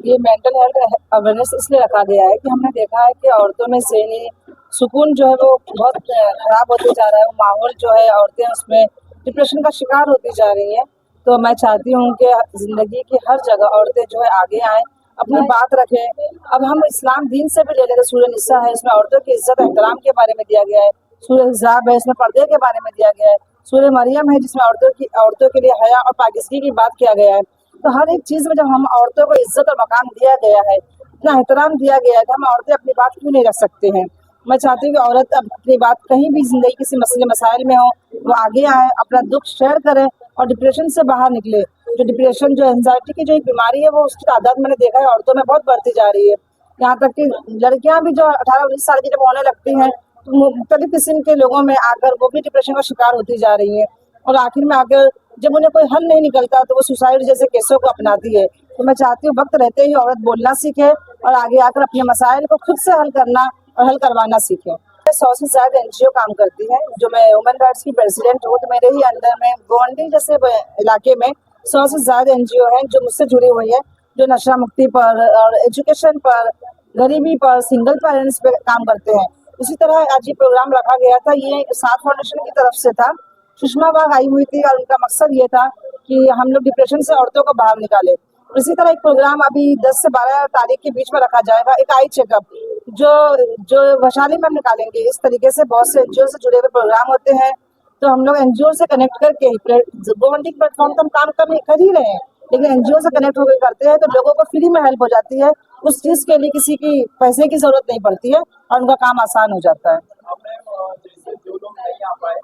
ये mental health awareness इसलिए रखा गया है कि हमने देखा है कि औरतों में ज़हनी सुकून जो है वो बहुत खराब होते जा रहा है। वो माहौल जो है औरतें उसमें डिप्रेशन का शिकार होती जा रही हैं। तो मैं चाहती हूँ कि ज़िंदगी की हर जगह औरतें जो है आगे आएँ, अपनी बात रखें। अब हम इस्लाम दीन से भी ले लेते, सूरह निसा है, इसमें औरतों की इज़्ज़त एहतराम के बारे में दिया गया है। सूरह हिजाब है, इसमें पर्दे के बारे में दिया गया है। सूरह मरियम है, जिसमें औरतों के लिए हया और पाकीज़गी की बात किया गया है। तो हर एक चीज़ में जब हम औरतों को इज़्ज़त और मकाम दिया गया है, इतना एहतराम दिया गया है, तो हम औरतें अपनी बात क्यों नहीं रख सकते हैं। मैं चाहती हूँ कि औरत अब अपनी बात कहीं भी ज़िंदगी किसी मसले मसाइल में हो, वो आगे आएँ, अपना दुःख शेयर करें और डिप्रेशन से बाहर निकले। जो डिप्रेशन, जो एंग्ज़ायटी की जो एक बीमारी है, वो उसकी तादाद मैंने देखा है औरतों में बहुत बढ़ती जा रही है। यहाँ तक कि लड़कियाँ भी जो 18-19 साल की जब होने लगती हैं, तो मुख्तलिफ़ किस्म के लोगों में आकर वो भी डिप्रेशन का शिकार होती जा रही हैं। और आखिर में आकर जब उन्हें कोई हल नहीं निकलता तो वो सुसाइड जैसे केसों को अपनाती है। तो मैं चाहती हूँ वक्त रहते ही औरत बोलना सीखे और आगे आकर अपने मसाइल को खुद से हल करना और हल करवाना सीखे। 100 से ज़्यादा एनजीओ काम करती है। जो मैं ह्यूमन राइट्स की प्रेसिडेंट हूँ, तो मेरे ही अंडर में गोंडी जैसे इलाके में 100 से ज़्यादा एनजीओ हैं जो मुझसे जुड़ी हुई है, जो नशा मुक्ति पर और एजुकेशन पर, गरीबी पर, सिंगल पेरेंट्स पे काम करते हैं। उसी तरह आज ये प्रोग्राम रखा गया था, ये साथ फाउंडेशन की तरफ से था। सुषमा बाग आई हुई थी और उनका मकसद ये था कि हम लोग डिप्रेशन से औरतों को बाहर निकालें। इसी तरह एक प्रोग्राम अभी 10 से 12 तारीख के बीच में रखा जाएगा, एक आई चेकअप, जो जो वैशाली में हम निकालेंगे। इस तरीके से बहुत से एनजीओ से जुड़े हुए प्रोग्राम होते हैं। तो हम लोग एनजीओ से कनेक्ट करके गवर्नमेंट प्लेटफॉर्म तो हम काम कर ही रहे हैं, लेकिन एनजीओ से कनेक्ट होकर करते हैं तो लोगों को फ्री में हेल्प हो जाती है। उस चीज़ के लिए किसी की पैसे की ज़रूरत नहीं पड़ती है और उनका काम आसान हो जाता है। जैसे जो लोग नहीं आ पाए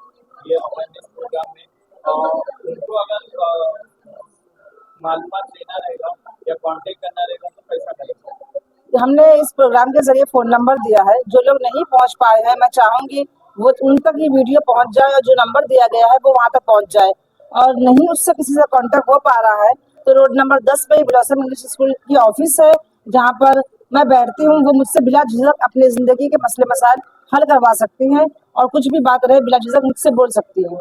ये अवेयरनेस प्रोग्राम में, उनको अगर मालूमात लेना रहेगा या कांटेक्ट करना रहेगा तो कैसा करेगा? हमने इस प्रोग्राम के जरिए फ़ोन नंबर दिया है। जो लोग नहीं पहुंच पाए हैं, मैं चाहूँगी वो उन तक ये वीडियो पहुंच जाए और जो नंबर दिया गया है वो वहां तक पहुंच जाए। और नहीं उससे किसी से कांटेक्ट हो पा रहा है तो रोड नंबर 10 पे ब्लॉसम इंग्लिश स्कूल की ऑफिस है, जहाँ पर मैं बैठती हूँ। वो मुझसे बिला झिझक अपनी ज़िंदगी के मसले मसाइल हल करवा सकती हैं और कुछ भी बात रहे बिला झिझक मुझसे बोल सकती हैं।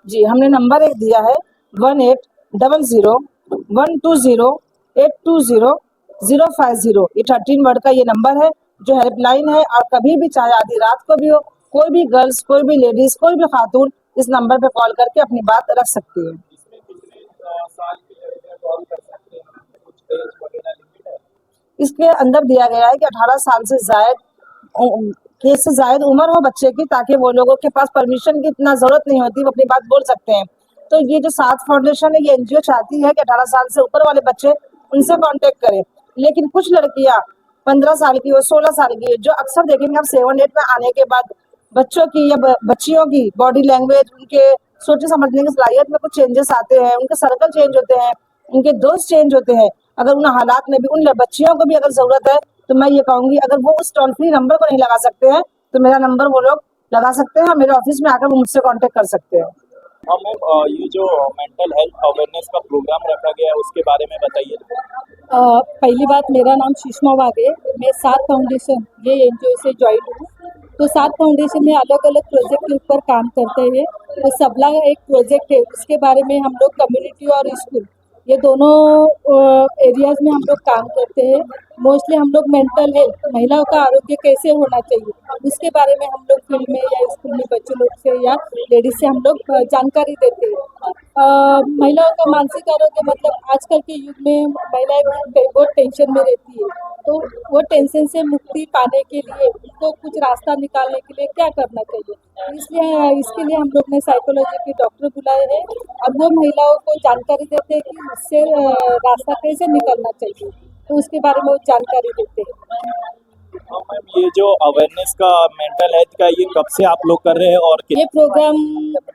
जी, हमने नंबर एक दिया है 1800-120-820-050। ये 13 वर्ड का ये नंबर है, जो हेल्पलाइन है। और कभी भी, चाहे आधी रात को भी हो, कोई भी गर्ल्स, कोई भी लेडीज, कोई भी खातून इस नंबर पे कॉल करके अपनी बात रख सकती है। इसमें कितने साल की लड़कियां कॉल कर सकते हैं? कुछ एज वगैरह लिमिट है? इसके अंदर दिया गया है कि 18 साल से जायद उम्र हो बच्चे की, ताकि वो लोगों के पास परमिशन की इतना ज़रूरत नहीं होती, वो अपनी बात बोल सकते हैं। तो ये जो साथ फाउंडेशन है, ये एनजीओ चाहती है कि 18 साल से ऊपर वाले बच्चे उनसे कांटेक्ट करें। लेकिन कुछ लड़कियां 15 साल की हो, 16 साल की, जो अक्सर देखेंगे आप 7-8 में आने के बाद बच्चों की या बच्चियों की बॉडी लैंग्वेज, उनके सोचने समझने की सलाहियत में कुछ चेंजेस आते हैं, उनके सर्कल चेंज होते हैं, उनके दोस्त चेंज होते हैं। अगर उन हालात में भी उन बच्चियों को भी अगर ज़रूरत है, तो मैं ये कहूँगी अगर वो उस टोल फ्री नंबर को नहीं लगा सकते हैं तो मेरा नंबर वो लोग लगा सकते हैं। मेरे ऑफिस में आकर वो मुझसे कांटेक्ट कर सकते हैं। हाँ मैम, ये जो मेंटल हेल्थ अवेयरनेस का प्रोग्राम रखा गया है उसके बारे में बताइए। पहली बात, मेरा नाम सुषमा बाग है। मैं साथ फाउंडेशन ये एनजीओ से ज्वाइन हूँ। तो साथ फाउंडेशन में अलग अलग प्रोजेक्ट के ऊपर काम करते हैं। तो सबला एक प्रोजेक्ट है, उसके बारे में हम लोग कम्युनिटी और स्कूल ये दोनों एरियाज में हम लोग काम करते हैं। मोस्टली हम लोग मेंटल हेल्थ, महिलाओं का आरोग्य कैसे होना चाहिए, उसके बारे में हम लोग फील्ड में या स्कूल में बच्चे लोग से या लेडीज से हम लोग जानकारी देते हैं। महिलाओं का मानसिक आरोग्य मतलब आजकल के युग में महिलाएं बहुत टेंशन में रहती है। तो वो टेंशन से मुक्ति पाने के लिए उनको कुछ रास्ता निकालने के लिए क्या करना चाहिए, इसलिए इसके लिए हम लोग ने साइकोलॉजी के डॉक्टर बुलाए हैं और वो महिलाओं को जानकारी देते हैं कि उससे रास्ता कैसे निकलना चाहिए। तो उसके बारे में वो जानकारी देते हैं। हाँ मैम, ये जो अवेयरनेस का मेंटल हेल्थ का ये कब से आप लोग कर रहे हैं और ये प्रोग्राम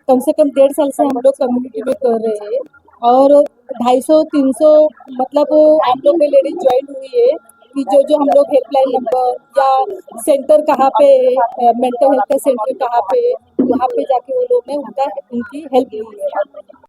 कम से कम 1.5 साल से हम लोग कम्युनिटी में कर रहे हैं और 250-300 मतलब हम लोग में लेडीज ज्वाइन हुई है कि जो हम लोग हेल्पलाइन नंबर या सेंटर कहाँ पे, मेंटल हेल्थ का सेंटर कहाँ पे, वहाँ पे जाके वो लोग ने उनकी हेल्प ली है।